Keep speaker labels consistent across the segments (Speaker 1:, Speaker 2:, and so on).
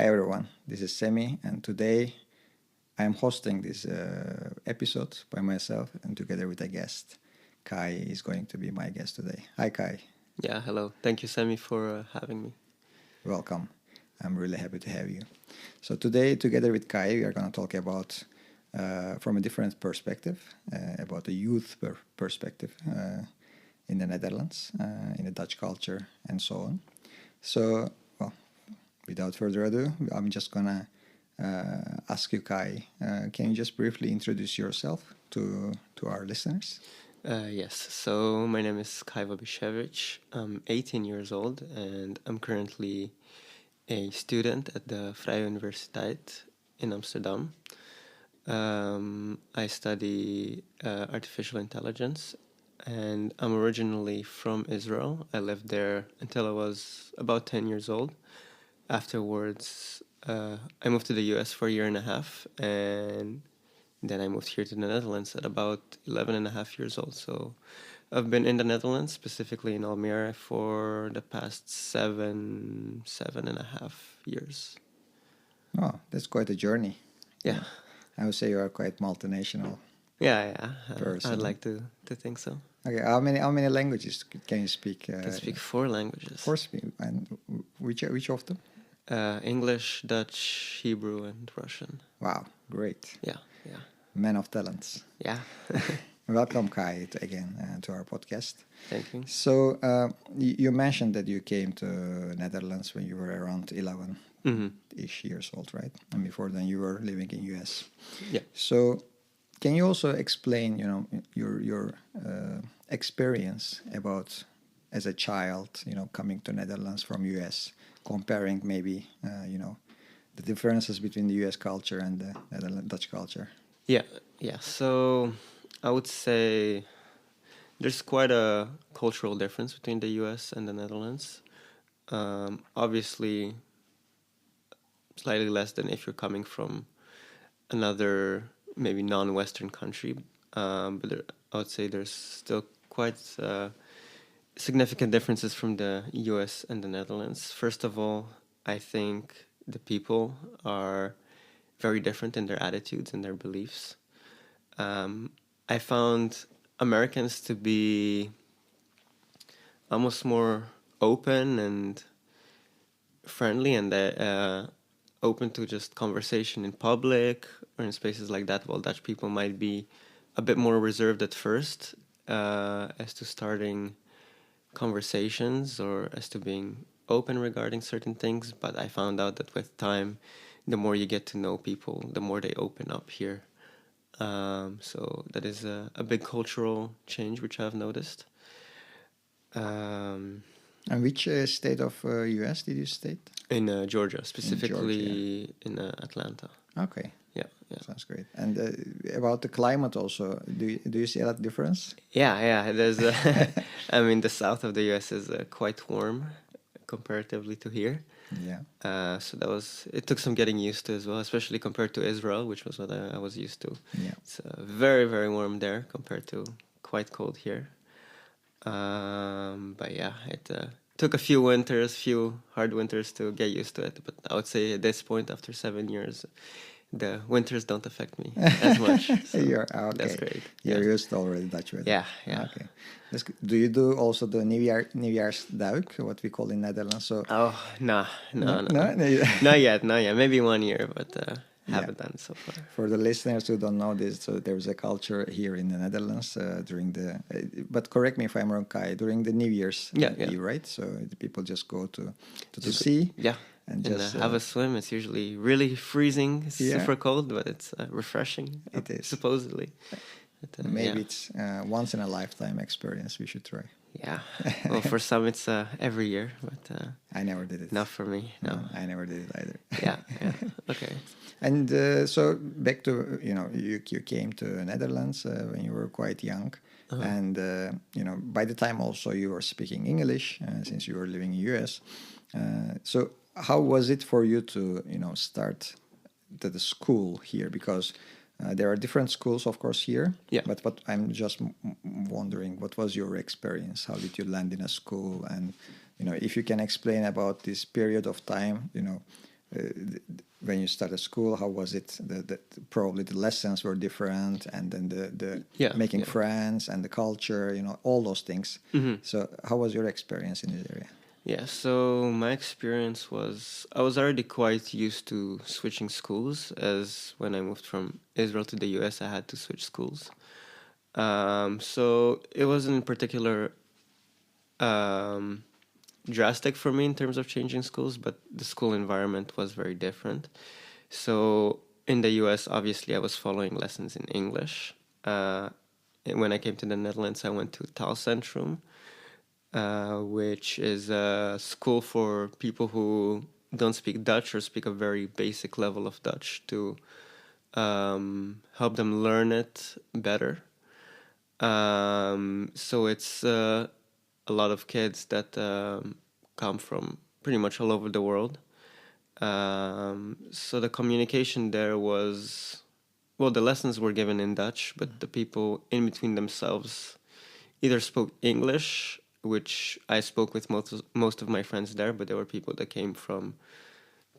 Speaker 1: everyone, this is Semih, and today I am hosting this episode by myself and together with a guest. Kai is going to be my guest today. Hi, Kai.
Speaker 2: Yeah, hello. Thank you, Semih, for having me.
Speaker 1: Welcome. I'm really happy to have you. So today, together with Kai, we are going to talk about, from a different perspective, about the youth perspective in the Netherlands, in the Dutch culture, and so on. So, well, without further ado, I'm just going to ask you, Kai, can you just briefly introduce yourself to our listeners?
Speaker 2: Yes, so my name is Kai Wabishevich. I'm 18 years old and I'm currently a student at the Vrije Universiteit in Amsterdam. I study artificial intelligence and I'm originally from Israel. I lived there until I was about 10 years old. Afterwards, I moved to the US for a year and a half, and then I moved here to the Netherlands at about 11 and a half years old. So I've been in the Netherlands, specifically in Almere, for the past seven and a half years.
Speaker 1: Oh, that's quite a journey.
Speaker 2: Yeah.
Speaker 1: I would say you are quite multinational.
Speaker 2: Yeah.
Speaker 1: Person.
Speaker 2: I'd like to think so.
Speaker 1: Okay, how many languages can you speak?
Speaker 2: I can speak 4 languages.
Speaker 1: 4, and which of them?
Speaker 2: English, Dutch, Hebrew, and Russian.
Speaker 1: Wow, great.
Speaker 2: Yeah.
Speaker 1: Man of talents.
Speaker 2: Yeah.
Speaker 1: Welcome, Kai, again to our podcast.
Speaker 2: Thank you.
Speaker 1: So you mentioned that you came to Netherlands when you were around 11-ish years old, right? And before then you were living in US.
Speaker 2: Yeah.
Speaker 1: So can you also explain, your experience about as a child, coming to Netherlands from US, comparing maybe, the differences between the US culture and the Dutch culture?
Speaker 2: Yeah. So I would say there's quite a cultural difference between the US and the Netherlands. Obviously, slightly less than if you're coming from another maybe non-Western country. But I would say there's still quite significant differences from the US and the Netherlands. First of all, I think the people are very different in their attitudes and their beliefs. I found Americans to be almost more open and friendly and open to just conversation in public or in spaces like that, while Dutch people might be a bit more reserved at first as to starting conversations or as to being open regarding certain things. But I found out that with time, the more you get to know people, the more they open up here. So that is a big cultural change which I've noticed.
Speaker 1: And which state of US did you stay?
Speaker 2: In Georgia, specifically in Atlanta.
Speaker 1: Okay.
Speaker 2: Yeah.
Speaker 1: Sounds great. And about the climate also, do you see that difference?
Speaker 2: Yeah. There's, the south of the US is quite warm comparatively to here.
Speaker 1: Yeah.
Speaker 2: So it took some getting used to as well, especially compared to Israel, which was what I was used to.
Speaker 1: Yeah.
Speaker 2: It's very, very warm there compared to quite cold here. But yeah, it took a few hard winters to get used to it. But I would say at this point, after 7 years, the winters don't affect me as much. So
Speaker 1: okay.
Speaker 2: That's great.
Speaker 1: You're used to already Dutch weather.
Speaker 2: Yeah.
Speaker 1: Okay. Do you do also the Nieuwjaarsduik, what we call in Netherlands? So.
Speaker 2: Oh, no.
Speaker 1: Not
Speaker 2: yet. Maybe 1 year, but haven't done so far.
Speaker 1: For the listeners who don't know this, so there's a culture here in the Netherlands but correct me if I'm wrong, Kai, during the New Year's Eve, right? So the people just go to the sea.
Speaker 2: Yeah.
Speaker 1: And
Speaker 2: just have a swim. It's usually really freezing, super cold, but it's refreshing.
Speaker 1: It is.
Speaker 2: Supposedly.
Speaker 1: Maybe it's once in a lifetime experience we should try.
Speaker 2: Yeah. Well, for some it's every year, but
Speaker 1: I never did it.
Speaker 2: Not for me. No.
Speaker 1: I never did it either.
Speaker 2: Yeah. Okay.
Speaker 1: And so back to you came to Netherlands when you were quite young, and by the time also you were speaking English since you were living in US. So how was it for you to start the school here? Because there are different schools, of course, here.
Speaker 2: Yeah.
Speaker 1: But what I'm just wondering, what was your experience? How did you land in a school? And if you can explain about this period of time, when you started school, how was it? Probably the lessons were different, and then the making friends and the culture, all those things. So how was your experience in this area?
Speaker 2: Yeah, so my experience was I was already quite used to switching schools, as when I moved from Israel to the US, I had to switch schools. So it wasn't in particular drastic for me in terms of changing schools, but the school environment was very different. So in the US, obviously, I was following lessons in English. When I came to the Netherlands, I went to Taalcentrum, which is a school for people who don't speak Dutch or speak a very basic level of Dutch to help them learn it better. So it's a lot of kids that come from pretty much all over the world. So the communication there was, well, the lessons were given in Dutch, but the people in between themselves either spoke English, which I spoke with most of my friends there, but there were people that came from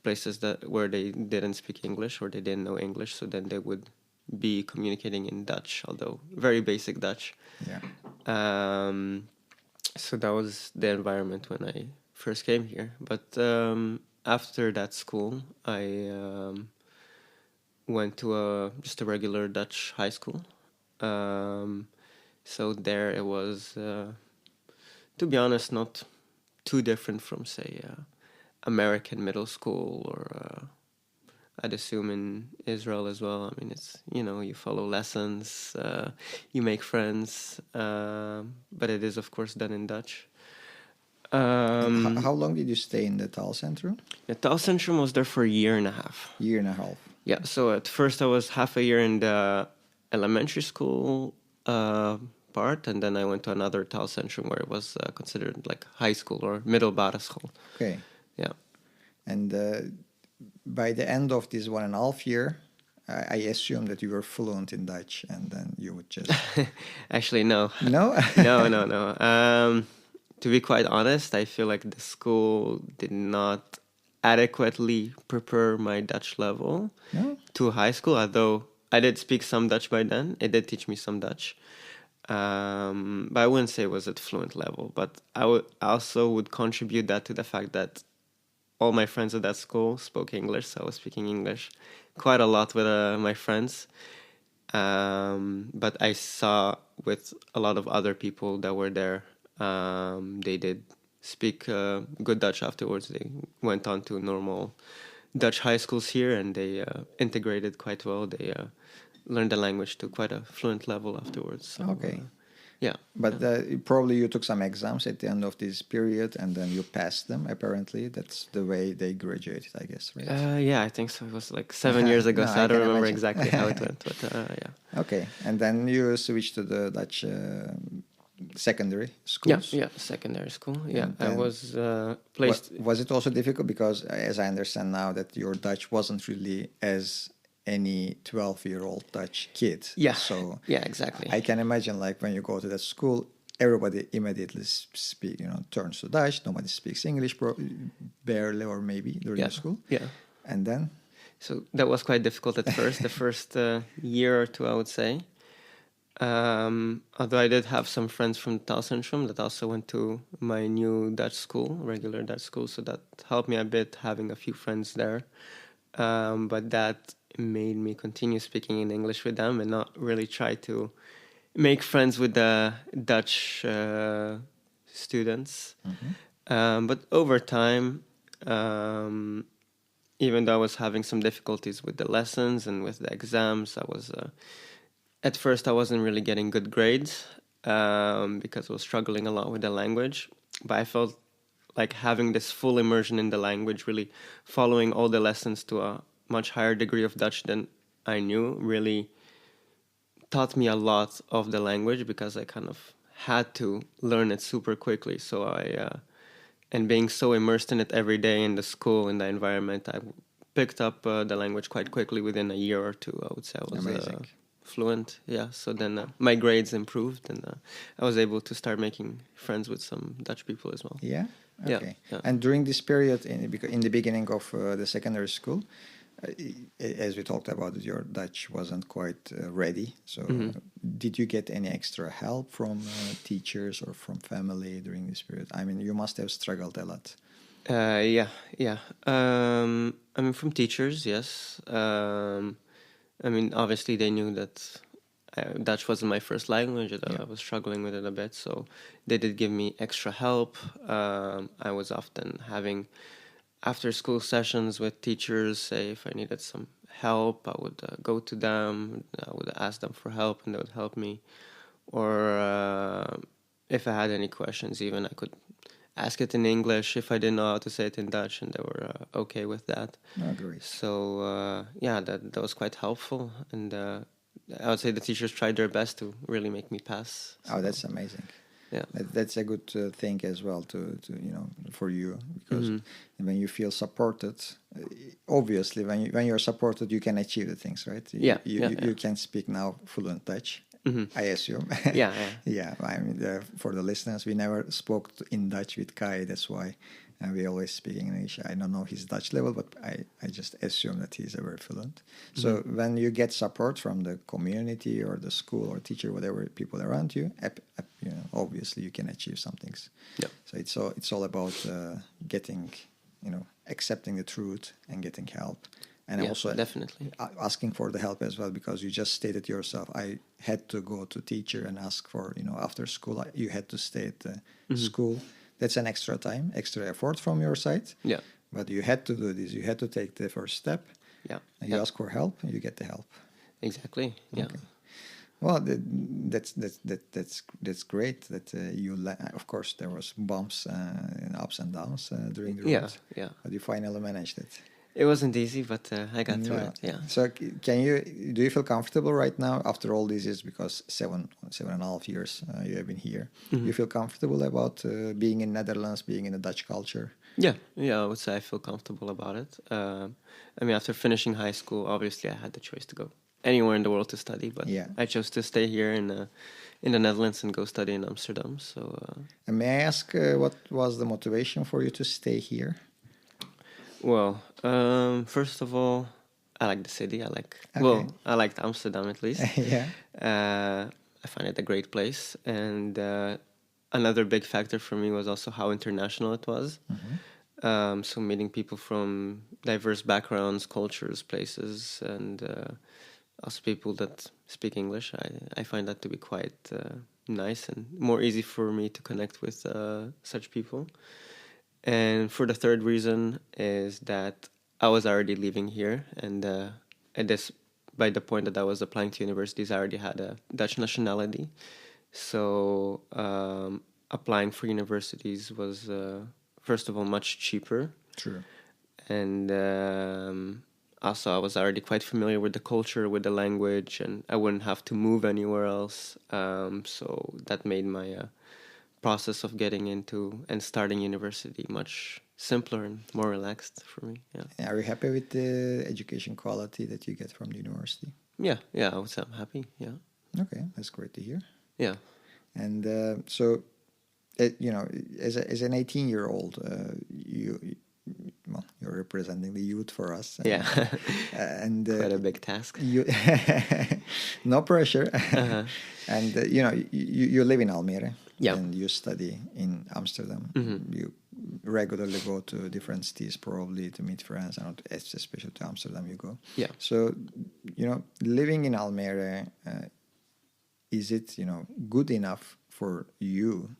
Speaker 2: places where they didn't speak English or they didn't know English, so then they would be communicating in Dutch, although very basic Dutch.
Speaker 1: Yeah.
Speaker 2: So that was the environment when I first came here. But after that school, I went to just a regular Dutch high school. So there it was, to be honest, not too different from, say, American middle school or I'd assume in Israel as well. I mean, it's, you follow lessons, you make friends, but it is, of course, done in Dutch.
Speaker 1: How long did you stay in the Taalcentrum?
Speaker 2: The Taalcentrum was there for a year and a half.
Speaker 1: Year and a half.
Speaker 2: Yeah, so at first I was half a year in the elementary school part, and then I went to another Taalcentrum where it was considered like high school or middelbare school.
Speaker 1: Okay.
Speaker 2: Yeah.
Speaker 1: And by the end of this 1.5 year, I assume that you were fluent in Dutch, and then you would just...
Speaker 2: Actually, no.
Speaker 1: No?
Speaker 2: No. To be quite honest, I feel like the school did not adequately prepare my Dutch level to high school, although I did speak some Dutch by then. It did teach me some Dutch. But I wouldn't say it was at fluent level. But I would contribute that to the fact that all my friends at that school spoke English, so I was speaking English quite a lot with my friends. But I saw with a lot of other people that were there, they did speak good Dutch afterwards. They went on to normal Dutch high schools here, and they integrated quite well. They learned the language to quite a fluent level afterwards. So,
Speaker 1: okay.
Speaker 2: Yeah.
Speaker 1: But probably you took some exams at the end of this period, and then you passed them, apparently. That's the way they graduated, I guess, right?
Speaker 2: Yeah, I think so. It was like 7 years ago, so I don't remember exactly how it went. But yeah.
Speaker 1: Okay. And then you switched to the Dutch secondary schools?
Speaker 2: Yeah, secondary school. Yeah, I was placed...
Speaker 1: Was it also difficult? Because as I understand now that your Dutch wasn't really as any 12-year-old Dutch kid.
Speaker 2: Yeah.
Speaker 1: So
Speaker 2: yeah, exactly.
Speaker 1: I can imagine, like, when you go to that school, everybody immediately turns to Dutch. Nobody speaks English, barely, or maybe during the school.
Speaker 2: Yeah.
Speaker 1: And then?
Speaker 2: So that was quite difficult at first, the first year or two, I would say. Although I did have some friends from Taalcentrum that also went to my new Dutch school, regular Dutch school, so that helped me a bit, having a few friends there. But that made me continue speaking in English with them and not really try to make friends with the Dutch students. Mm-hmm. But over time, even though I was having some difficulties with the lessons and with the exams, I was at first I wasn't really getting good grades because I was struggling a lot with the language. But I felt like having this full immersion in the language, really following all the lessons to a much higher degree of Dutch than I knew, really taught me a lot of the language, because I kind of had to learn it super quickly. So and being so immersed in it every day in the school, in the environment, I picked up the language quite quickly within a year or two, I would say.
Speaker 1: Amazing.
Speaker 2: fluent. Yeah. So then my grades improved, and I was able to start making friends with some Dutch people as well.
Speaker 1: Yeah.
Speaker 2: Yeah.
Speaker 1: Okay.
Speaker 2: Yeah.
Speaker 1: And during this period, in the beginning of the secondary school, as we talked about it, your Dutch wasn't quite ready. So, did you get any extra help from teachers or from family during this period? I mean, you must have struggled a lot.
Speaker 2: Yeah, yeah. I mean, from teachers, yes. I mean, obviously they knew that Dutch wasn't my first language. I was struggling with it a bit, so they did give me extra help. I was often having after school sessions with teachers. Say if I needed some help, I would go to them. I would ask them for help, and they would help me. Or if I had any questions, even I could ask it in English if I didn't know how to say it in Dutch, and they were okay with that.
Speaker 1: Oh, great.
Speaker 2: So yeah, that was quite helpful, and I would say the teachers tried their best to really make me pass. So,
Speaker 1: Oh, that's amazing.
Speaker 2: Yeah,
Speaker 1: that's a good thing as well to for you, because when you feel supported, obviously when you're supported, you can achieve the things, right? You can speak now fluent Dutch. I assume.
Speaker 2: Yeah.
Speaker 1: Yeah. I mean, for the listeners, we never spoke in Dutch with Kai. That's why we always speak English. I don't know his Dutch level, but I just assume that he's very fluent. So when you get support from the community or the school or teacher, whatever people around you, obviously you can achieve some things.
Speaker 2: Yeah.
Speaker 1: So it's all about getting, accepting the truth and getting help. And also
Speaker 2: definitely
Speaker 1: asking for the help as well, because you just stated yourself, I had to go to teacher and ask for, after school, you had to stay at the school. That's an extra time, extra effort from your side.
Speaker 2: Yeah.
Speaker 1: But you had to do this. You had to take the first step.
Speaker 2: Yeah.
Speaker 1: And you ask for help, and you get the help.
Speaker 2: Exactly. Yeah.
Speaker 1: Okay. Well, that's great. That of course, there was bumps and ups and downs during the road.
Speaker 2: Yeah.
Speaker 1: But you finally managed it.
Speaker 2: It wasn't easy, but I got through it. Yeah.
Speaker 1: So, do you feel comfortable right now after all these years? Because 7.5 years you have been here. You feel comfortable about being in Netherlands, being in the Dutch culture?
Speaker 2: Yeah. I would say I feel comfortable about it. I mean, after finishing high school, obviously I had the choice to go anywhere in the world to study, but I chose to stay here in the Netherlands and go study in Amsterdam. So.
Speaker 1: And may I ask what was the motivation for you to stay here?
Speaker 2: Well, first of all, I like the city. I liked Amsterdam at least.
Speaker 1: Yeah.
Speaker 2: I find it a great place, and another big factor for me was also how international it was. So meeting people from diverse backgrounds, cultures, places, and also people that speak English. I find that to be quite nice and more easy for me to connect with such people. And for the third reason is that I was already living here, and by the point that I was applying to universities, I already had a Dutch nationality. So applying for universities was first of all much cheaper.
Speaker 1: True.
Speaker 2: And also I was already quite familiar with the culture, with the language, and I wouldn't have to move anywhere else. So that made my process of getting into and starting university much simpler and more relaxed for me. Yeah.
Speaker 1: Are you happy with the education quality that you get from the university?
Speaker 2: Yeah, I would say I'm happy. Yeah.
Speaker 1: Okay, that's great to hear.
Speaker 2: Yeah.
Speaker 1: And so, as an 18-year-old, you're representing the youth for us.
Speaker 2: Yeah.
Speaker 1: And
Speaker 2: quite a big task.
Speaker 1: No pressure. And you live in Almere.
Speaker 2: Yeah.
Speaker 1: And you study in Amsterdam. You regularly go to different cities, probably to meet friends, and especially to Amsterdam you go.
Speaker 2: Yeah.
Speaker 1: So, living in Almere, is it, good enough for you?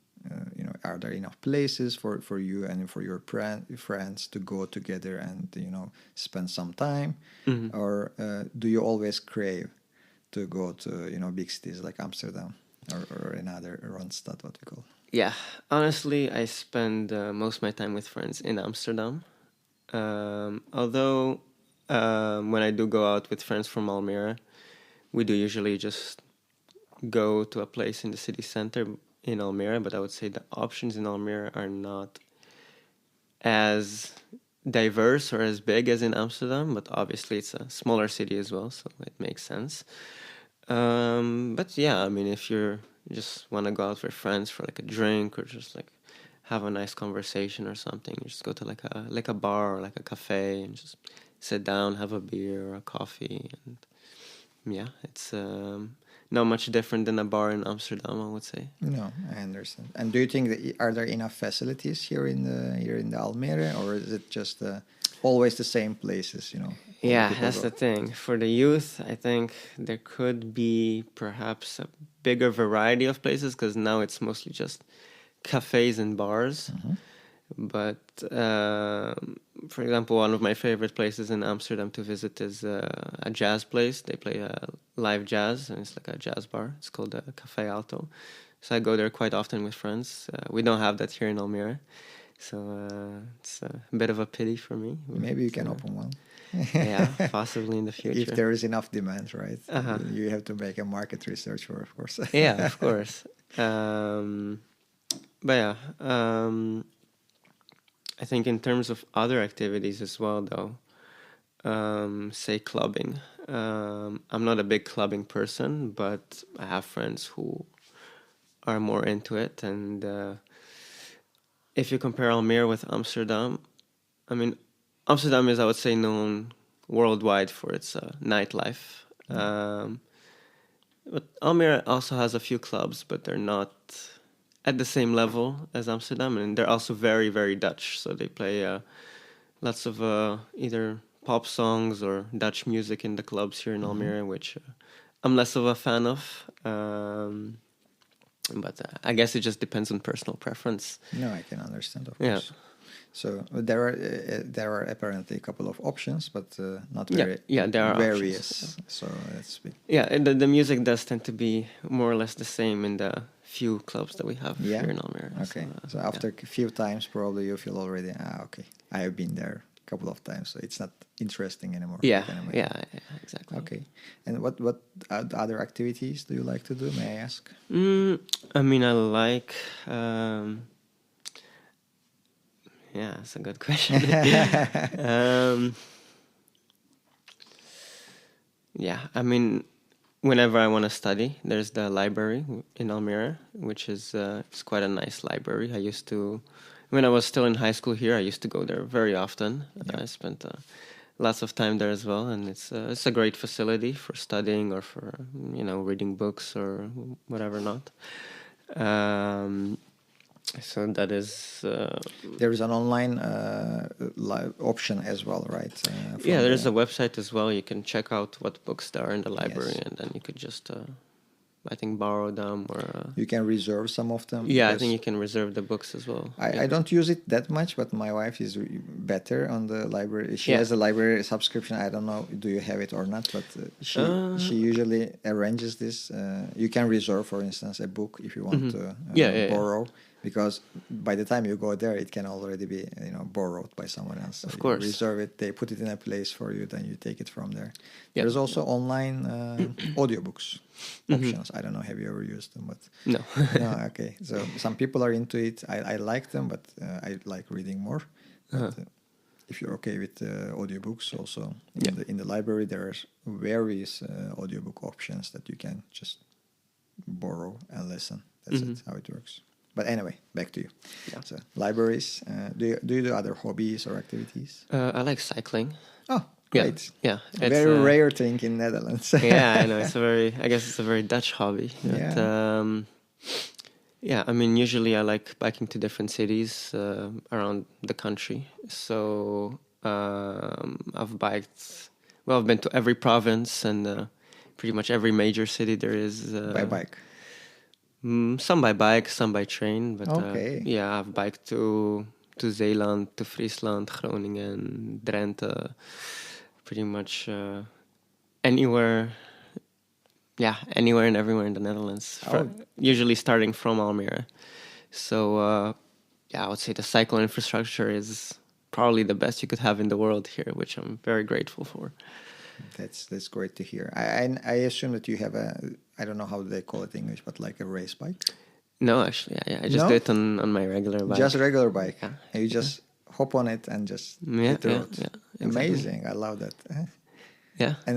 Speaker 1: Are there enough places for you and for your friends to go together and, spend some time? Or do you always crave to go to, big cities like Amsterdam? Or another Randstad, what we call.
Speaker 2: Yeah, honestly, I spend most of my time with friends in Amsterdam. Although when I do go out with friends from Almere, we do usually just go to a place in the city center in Almere. But I would say the options in Almere are not as diverse or as big as in Amsterdam. But obviously, it's a smaller city as well, so it makes sense. But yeah, I mean, if you just want to go out with friends for like a drink or just like have a nice conversation or something, you just go to like a bar or like a cafe and just sit down, have a beer or a coffee, and yeah, it's not much different than a bar in Amsterdam, I would say.
Speaker 1: No, I understand. And do you think that are there enough facilities here in the Almere, or is it just always the same places? You know. all the
Speaker 2: Yeah,
Speaker 1: people
Speaker 2: that's
Speaker 1: go?
Speaker 2: the thing. For the youth, I think there could be perhaps a bigger variety of places because now it's mostly just cafes and bars.
Speaker 1: Mhm.
Speaker 2: But for example, one of my favorite places in Amsterdam to visit is a jazz place. They play live jazz, and it's like a jazz bar. It's called Café Alto. So I go there quite often with friends. We don't have that here in Almere, so it's a bit of a pity for me.
Speaker 1: Maybe you
Speaker 2: But,
Speaker 1: can open one.
Speaker 2: yeah, possibly in the
Speaker 1: If
Speaker 2: future.
Speaker 1: there is enough demand, right?
Speaker 2: Uh-huh.
Speaker 1: You have to make a market research for, of course.
Speaker 2: Yeah, of course. But yeah, I think in terms of other activities as well, though, say clubbing. I'm not a big clubbing person, but I have friends who are more into it. And if you compare Almere with Amsterdam, I mean, Amsterdam is, I would say, known worldwide for its nightlife. But Almere also has a few clubs, but they're not at the same level as Amsterdam, and they're also very, very Dutch. So they play lots of either pop songs or Dutch music in the clubs here in Almere, which I'm less of a fan of. But I guess it just depends on personal preference.
Speaker 1: No, I can understand, of
Speaker 2: Yeah.
Speaker 1: course. So there are apparently a couple of options, but not
Speaker 2: Yeah,
Speaker 1: very
Speaker 2: there are
Speaker 1: various.
Speaker 2: options.
Speaker 1: So that's big.
Speaker 2: Yeah, and the music does tend to be more or less the same in the few clubs that we have
Speaker 1: Yeah.
Speaker 2: here in Almere.
Speaker 1: Okay. So
Speaker 2: yeah.
Speaker 1: after a few times, probably you feel already. Okay, I have been there a couple of times, so it's not interesting anymore.
Speaker 2: Yeah,
Speaker 1: I can imagine.
Speaker 2: yeah, exactly.
Speaker 1: Okay. And what other activities do you like to do? May I ask?
Speaker 2: I mean, I like. Yeah, that's a good question. Yeah, I mean, whenever I want to study, there's the library in Almere, which is it's quite a nice library. I used to, when I was still in high school here, I used to go there very often. I spent lots of time there as well, and it's a great facility for studying or for reading books or whatever not. So that is.
Speaker 1: There is an online option as well, right?
Speaker 2: Yeah, there's a website as well. You can check out what books there are in the library,
Speaker 1: Yes.
Speaker 2: and then you could just, I think, borrow them or.
Speaker 1: You can reserve some of them.
Speaker 2: Yeah, I
Speaker 1: because
Speaker 2: think you can reserve the books as well.
Speaker 1: I don't use it that much, but my wife is better on the library. She has a library subscription. I don't know, do you have it or not? But she usually arranges this. You can reserve, for instance, a book if you want to borrow. Because by the time you go there, it can already be borrowed by someone else. So
Speaker 2: Of course.
Speaker 1: you reserve it, they put it in a place for you, then you take it from there. There's also online audiobooks options. I don't know, have you ever used them? But
Speaker 2: No.
Speaker 1: no, okay. So some people are into it. I like them, but I like reading more. But, if you're okay with audiobooks, also in the library there are various audiobook options that you can just borrow and listen. That's it, how it works. But anyway, back to you. Yeah. So libraries. Do you do other hobbies or activities?
Speaker 2: I like cycling.
Speaker 1: Oh, great.
Speaker 2: Yeah.
Speaker 1: A very rare thing in Netherlands.
Speaker 2: Yeah, I know. I guess it's a very Dutch hobby. But, I mean, usually I like biking to different cities around the country. So I've been to every province and pretty much every major city there is.
Speaker 1: By bike?
Speaker 2: Some by bike, some by train. But I've biked to Zeeland, to Friesland, Groningen, Drenthe, pretty much anywhere. Yeah, anywhere and everywhere in the Netherlands. Usually starting from Almere. So, I would say the cycle infrastructure is probably the best you could have in the world here, which I'm very grateful for.
Speaker 1: That's great to hear. I assume that you have I don't know how they call it in English, but like a race bike?
Speaker 2: No, actually, I just do it on my regular bike.
Speaker 1: Just a regular bike?
Speaker 2: Yeah.
Speaker 1: And you just hop on it and just hit the road?
Speaker 2: Yeah, exactly.
Speaker 1: Amazing. I love that.
Speaker 2: Yeah.
Speaker 1: And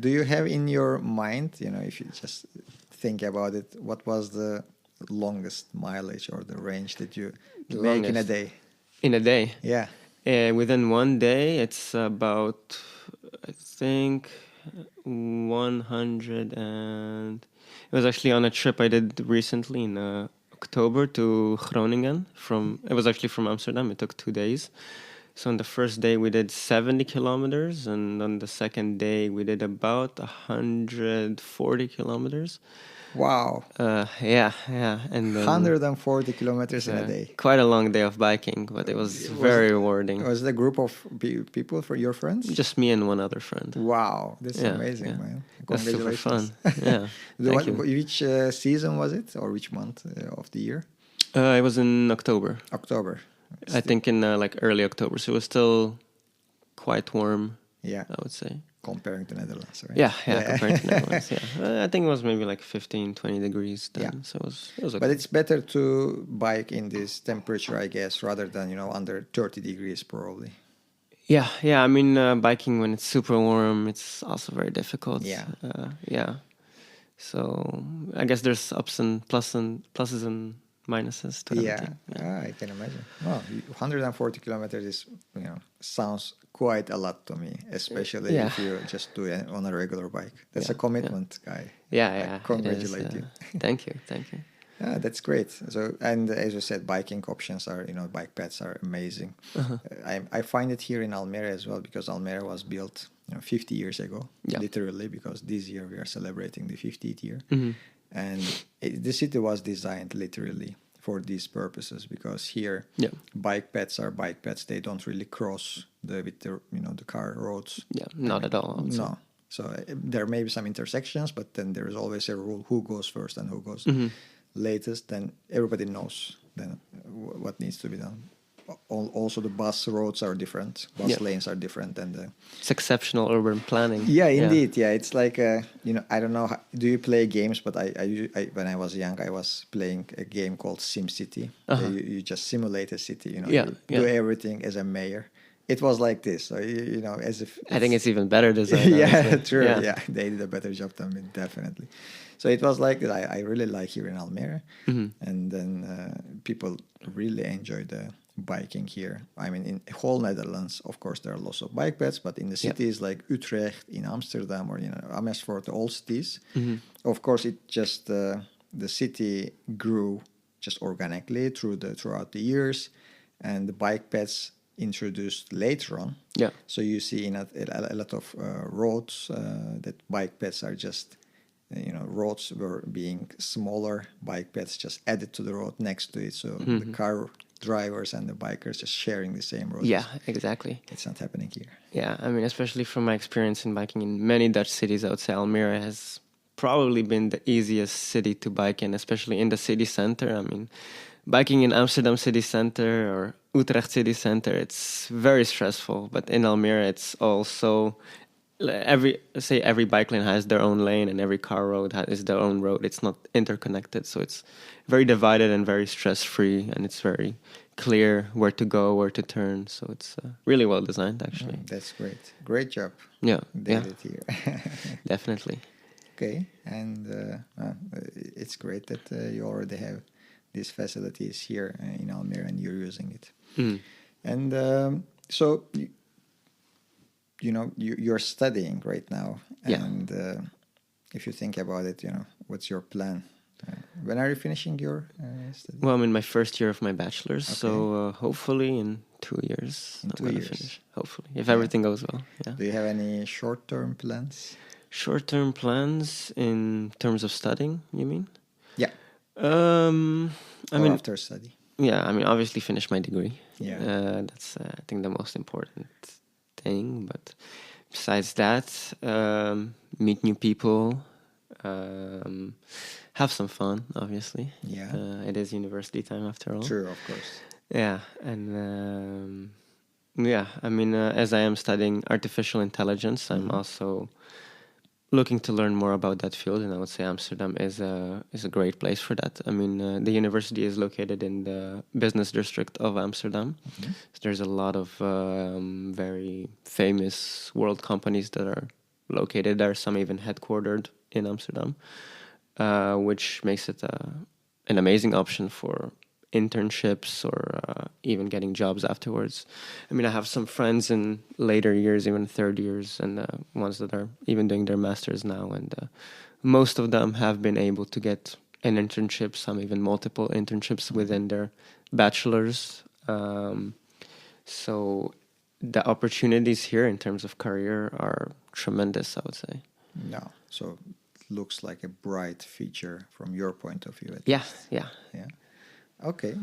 Speaker 1: do you have in your mind, if you just think about it, what was the longest mileage or the range that you make in a
Speaker 2: Longest.
Speaker 1: day?
Speaker 2: In a day.
Speaker 1: Yeah.
Speaker 2: Within one day, it's about, I think, 100 and... It was actually on a trip I did recently in October to Groningen. It was actually from Amsterdam. It took 2 days. So on the first day we did 70 kilometers, and on the second day we did about 140 kilometers.
Speaker 1: Wow.
Speaker 2: Yeah. And then
Speaker 1: 140 kilometers in a day.
Speaker 2: quite a long day of biking, but it was very rewarding.
Speaker 1: Was it a group of people, for your friends?
Speaker 2: Just me and one other friend.
Speaker 1: Wow, that's amazing, man.
Speaker 2: That's super fun.
Speaker 1: Congratulations.
Speaker 2: Yeah. Thank you.
Speaker 1: Which season was it, or which month of the year?
Speaker 2: It was in October.
Speaker 1: October.
Speaker 2: I think in like early October, so it was still quite warm.
Speaker 1: Yeah,
Speaker 2: I would say.
Speaker 1: Comparing to Netherlands, right?
Speaker 2: Yeah, compared to Netherlands, yeah. I think it was maybe like 15, 20 degrees then, so it was okay.
Speaker 1: But it's better to bike in this temperature, I guess, rather than, under 30 degrees probably.
Speaker 2: Yeah, I mean, biking when it's super warm, it's also very difficult.
Speaker 1: Yeah.
Speaker 2: So I guess there's pluses and minuses to everything.
Speaker 1: I can imagine. Well, 140 kilometers is, sounds quite a lot to me, especially if you just do it on a regular bike. That's a commitment, guy.
Speaker 2: Yeah.
Speaker 1: I congratulate you.
Speaker 2: Thank you.
Speaker 1: Yeah, that's great. So, and as you said, biking options are, bike paths are amazing. I find it here in Almere as well, because Almere was built 50 years ago, literally, because this year we are celebrating the 50th year. And the city was designed literally for these purposes, because here bike paths are bike paths. They don't really cross the car roads.
Speaker 2: Yeah, not at all.
Speaker 1: No. So there may be some intersections, but then there is always a rule who goes first and who goes latest. Then everybody knows then what needs to be done. Also, the bus roads are different. Bus lanes are different, and
Speaker 2: it's exceptional urban planning.
Speaker 1: Yeah, indeed. Yeah, it's like I don't know. Do you play games? But I when I was young, I was playing a game called SimCity. You just simulate a city. You do everything as a mayor. It was like this. So as if
Speaker 2: I think it's even better design.
Speaker 1: True. Yeah, they did a better job than me, definitely. So it was like that. I really like here in Almere, and then people really enjoy the biking here. I mean, in whole Netherlands, of course, there are lots of bike paths, but in the cities like Utrecht, in Amsterdam, or Amersfoort, all cities, of course, it just the city grew just organically throughout the years, and the bike paths introduced later on. Yeah. So you see in a lot of roads that bike paths are just roads were being smaller, bike paths just added to the road next to it. So the car drivers and the bikers just sharing the same road.
Speaker 2: Yeah, exactly.
Speaker 1: It's not happening here.
Speaker 2: Yeah, I mean, especially from my experience in biking in many Dutch cities, I would say Almere has probably been the easiest city to bike in, especially in the city center. I mean, biking in Amsterdam city center or Utrecht city center, it's very stressful. But in Almere, it's also every bike lane has their own lane, and every car road is their own road. It's not interconnected, so it's very divided and very stress-free, and it's very clear where to go, where to turn. So it's really well designed, actually.
Speaker 1: That's great. Great job.
Speaker 2: Yeah,
Speaker 1: Did it here.
Speaker 2: Definitely.
Speaker 1: Okay, and it's great that you already have these facilities here in Almere and you're using it. And so you're studying right now, and if you think about it, what's your plan? When are you finishing your study?
Speaker 2: Well, I'm in my first year of my bachelor's, so hopefully in 2 years
Speaker 1: I'm
Speaker 2: going to finish. Hopefully, if everything goes well. Yeah.
Speaker 1: Do you have any short-term plans?
Speaker 2: Short-term plans in terms of studying, you mean?
Speaker 1: Yeah.
Speaker 2: I mean,
Speaker 1: after study.
Speaker 2: Yeah, I mean, obviously finish my degree.
Speaker 1: Yeah.
Speaker 2: That's I think the most important thing. But besides that, meet new people, have some fun. Obviously.
Speaker 1: Yeah.
Speaker 2: It is university time after all.
Speaker 1: True, of course.
Speaker 2: Yeah, and I mean, as I am studying artificial intelligence, I'm also looking to learn more about that field, and I would say Amsterdam is a great place for that. I mean, the university is located in the business district of Amsterdam. So there's a lot of very famous world companies that are located there. Some even headquartered in Amsterdam, which makes it an amazing option for internships or even getting jobs afterwards. I mean, I have some friends in later years, even third years, and ones that are even doing their masters now, and most of them have been able to get an internship, some even multiple internships within their bachelors. So the opportunities here in terms of career are tremendous, I would say.
Speaker 1: No, so it looks like a bright future from your point of view.
Speaker 2: Yeah.
Speaker 1: Yeah. Okay,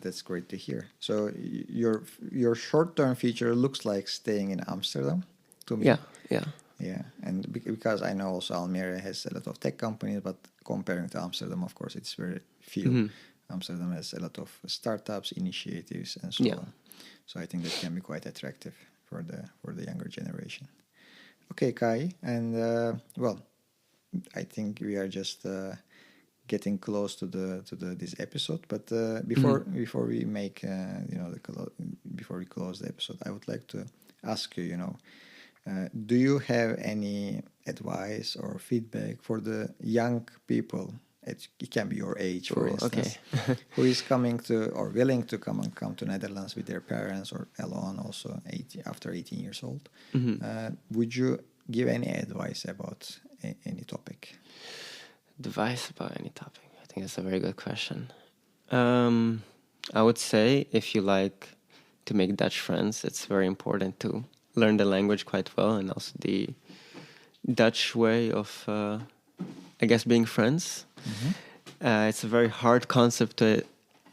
Speaker 1: that's great to hear. So your short-term future looks like staying in Amsterdam, to me. Yeah, and because I know also Almere has a lot of tech companies, but comparing to Amsterdam, of course, it's very few. Amsterdam has a lot of startups, initiatives, and so on. So I think that can be quite attractive for the younger generation. Okay, Kai, and well, I think we are just getting close to this episode. But before we make before we close the episode, I would like to ask you, do you have any advice or feedback for the young people? It can be your age, for instance, who is coming to or willing to come to Netherlands with their parents or alone, also after 18 years old. Would you give any advice about any topic?
Speaker 2: Advice about any topic? I think that's a very good question. I would say if you like to make Dutch friends, it's very important to learn the language quite well, and also the Dutch way of, I guess, being friends. It's a very hard concept to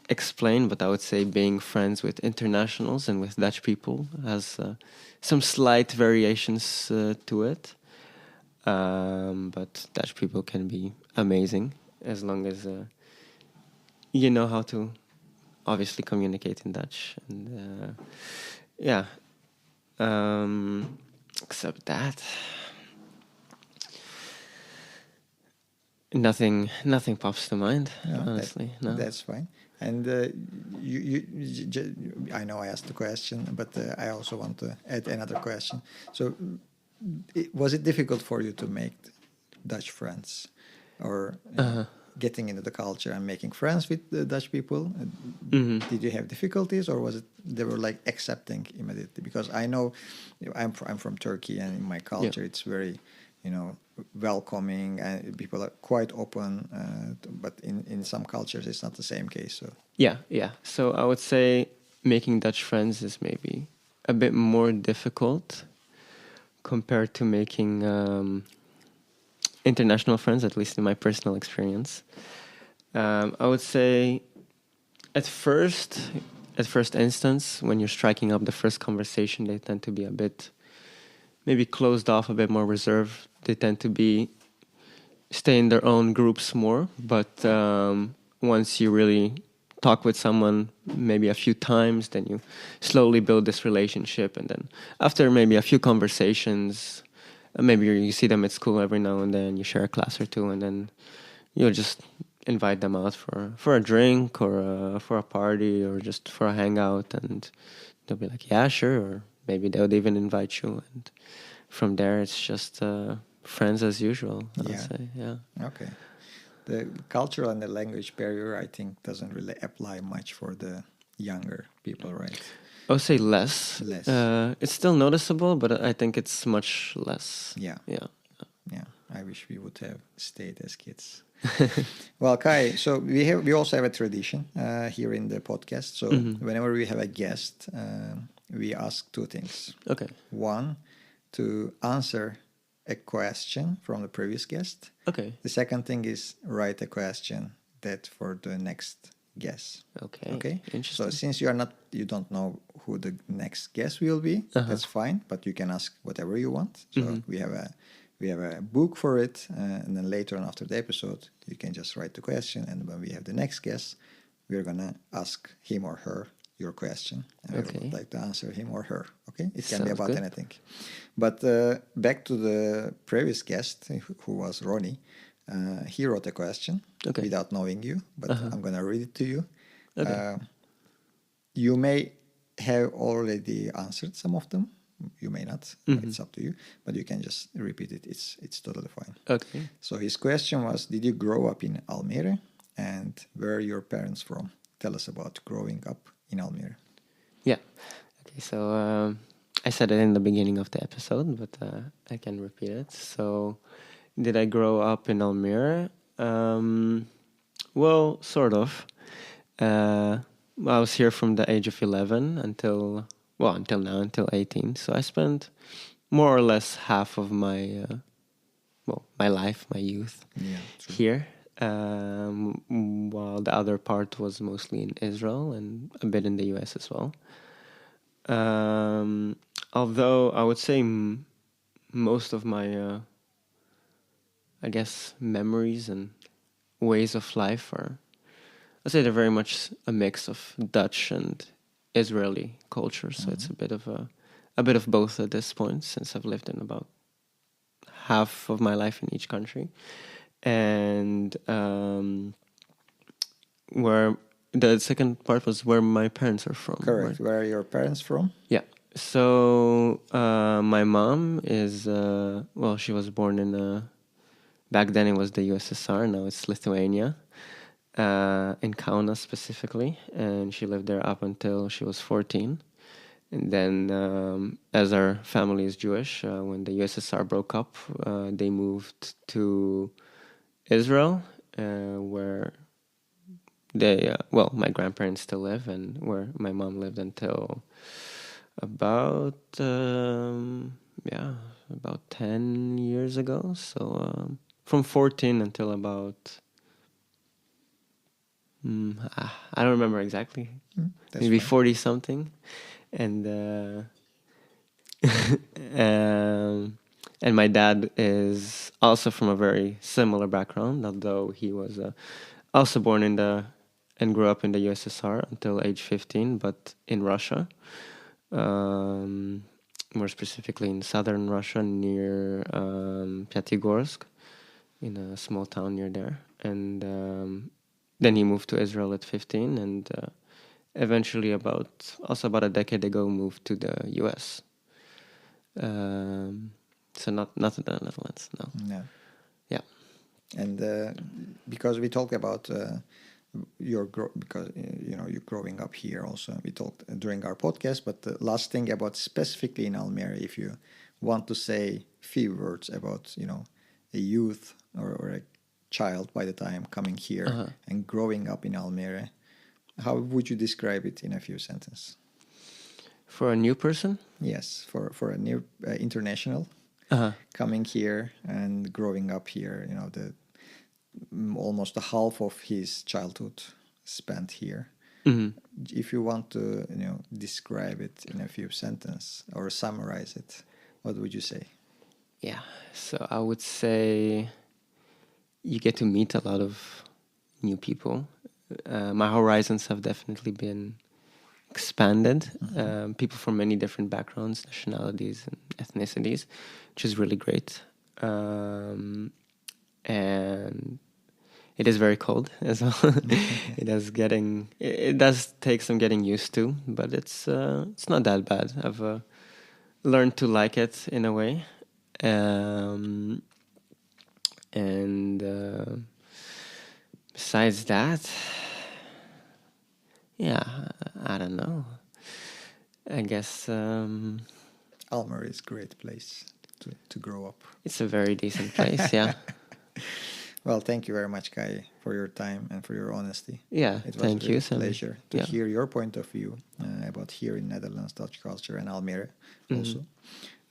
Speaker 2: explain, but I would say being friends with internationals and with Dutch people has some slight variations to it. But Dutch people can be amazing as long as you know how to obviously communicate in Dutch. And except that, nothing pops to mind. Honestly, no.
Speaker 1: That's fine. And I know I asked the question, but I also want to add another question. So, was it difficult for you to make Dutch friends, or getting into the culture and making friends with the Dutch people? Did you have difficulties, or was it they were like accepting immediately? Because I know I'm from Turkey, and in my culture it's very welcoming, and people are quite open. But in some cultures it's not the same case. So
Speaker 2: yeah. So I would say making Dutch friends is maybe a bit more difficult compared to making international friends, at least in my personal experience. I would say at first instance, when you're striking up the first conversation, they tend to be a bit maybe closed off, a bit more reserved. They tend to stay in their own groups more. But once you really talk with someone maybe a few times, then you slowly build this relationship, and then after maybe a few conversations, maybe you see them at school every now and then, you share a class or two, and then you'll just invite them out for a drink or for a party or just for a hangout, and they'll be like, yeah, sure, or maybe they'll even invite you, and from there it's just friends as usual, I would say.
Speaker 1: Okay. The cultural and the language barrier, I think, doesn't really apply much for the younger people, right?
Speaker 2: I would say less. It's still noticeable, but I think it's much less.
Speaker 1: Yeah. I wish we would have stayed as kids. Well, Kai, so we also have a tradition here in the podcast. So whenever we have a guest, we ask two things.
Speaker 2: Okay.
Speaker 1: One, to answer a question from the previous guest.
Speaker 2: Okay.
Speaker 1: The second thing is write a question that for the next guest.
Speaker 2: Okay. Interesting.
Speaker 1: So since you don't know who the next guest will be, that's fine. But you can ask whatever you want. So we have a book for it, and then later on after the episode, you can just write the question. And when we have the next guest, we're gonna ask him or her your question, and we
Speaker 2: Okay.
Speaker 1: would like to answer him or her. Okay, it can
Speaker 2: Sounds
Speaker 1: be about
Speaker 2: good.
Speaker 1: anything. But back to the previous guest, who was Ronnie. He wrote a question
Speaker 2: Okay.
Speaker 1: without knowing you, but I'm gonna read it to you.
Speaker 2: Okay.
Speaker 1: You may have already answered some of them. You may not. It's up to you. But you can just repeat it. It's totally fine.
Speaker 2: Okay.
Speaker 1: So his question was: did you grow up in Almere, and where are your parents from? Tell us about growing up in Almere.
Speaker 2: Yeah. Okay. So I said it in the beginning of the episode, but I can repeat it. So, did I grow up in Almere? Well, sort of. I was here from the age of 11 until now, until 18. So I spent more or less half of my my life, my youth,
Speaker 1: True.
Speaker 2: here. While the other part was mostly in Israel and a bit in the US as well. Although I would say most of my, I guess, memories and ways of life I'd say they're very much a mix of Dutch and Israeli culture. So it's a bit of both at this point, since I've lived in about half of my life in each country. And where the second part was where my parents are from.
Speaker 1: Correct.
Speaker 2: Right?
Speaker 1: Where are your parents from?
Speaker 2: Yeah. So my mom is she was born in back then it was the USSR. Now it's Lithuania, in Kauna specifically, and she lived there up until she was 14. And then, as our family is Jewish, when the USSR broke up, they moved to Israel, where my grandparents still live, and where my mom lived until about 10 years ago. So from 14 until about I don't remember exactly, maybe 40 something, and and my dad is also from a very similar background, although he was also born and grew up in the USSR until age 15, but in Russia. More specifically in southern Russia, near Pyatigorsk, in a small town near there. And then he moved to Israel at 15, and eventually, about a decade ago, moved to the US. So not in the Netherlands, no.
Speaker 1: Yeah.
Speaker 2: Yeah.
Speaker 1: And because we talked about you're growing up here also, we talked during our podcast, but the last thing about specifically in Almere, if you want to say few words about a youth or a child by the time coming here and growing up in Almere, how would you describe it in a few sentences?
Speaker 2: For a new person?
Speaker 1: Yes, for a new international coming here and growing up here, almost the half of his childhood spent here. If you want to describe it in a few sentences or summarize it, what would you say?
Speaker 2: Yeah, so I would say you get to meet a lot of new people. My horizons have definitely been expanded. People from many different backgrounds, nationalities, and ethnicities, which is really great. And it is very cold as well. It does take some getting used to, but it's not that bad. I've learned to like it in a way. And besides that, yeah, I don't know. I guess
Speaker 1: Almere is a great place to grow up.
Speaker 2: It's a very decent place, yeah.
Speaker 1: Well, thank you very much, Kai, for your time and for your honesty.
Speaker 2: Yeah,
Speaker 1: it was
Speaker 2: thank you,
Speaker 1: a
Speaker 2: Semih.
Speaker 1: pleasure to hear your point of view about here in Netherlands, Dutch culture, and Almere also.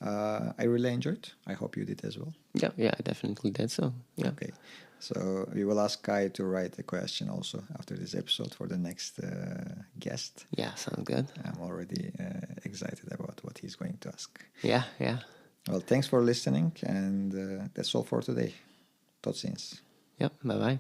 Speaker 1: I really enjoyed. I hope you did as well.
Speaker 2: Yeah, I definitely did so. Yeah.
Speaker 1: Okay, so we will ask Kai to write a question also after this episode for the next guest.
Speaker 2: Yeah, sounds good.
Speaker 1: I'm already excited about what he's going to ask.
Speaker 2: Yeah.
Speaker 1: Well, thanks for listening, and that's all for today. Tot ziens.
Speaker 2: Yep, bye-bye.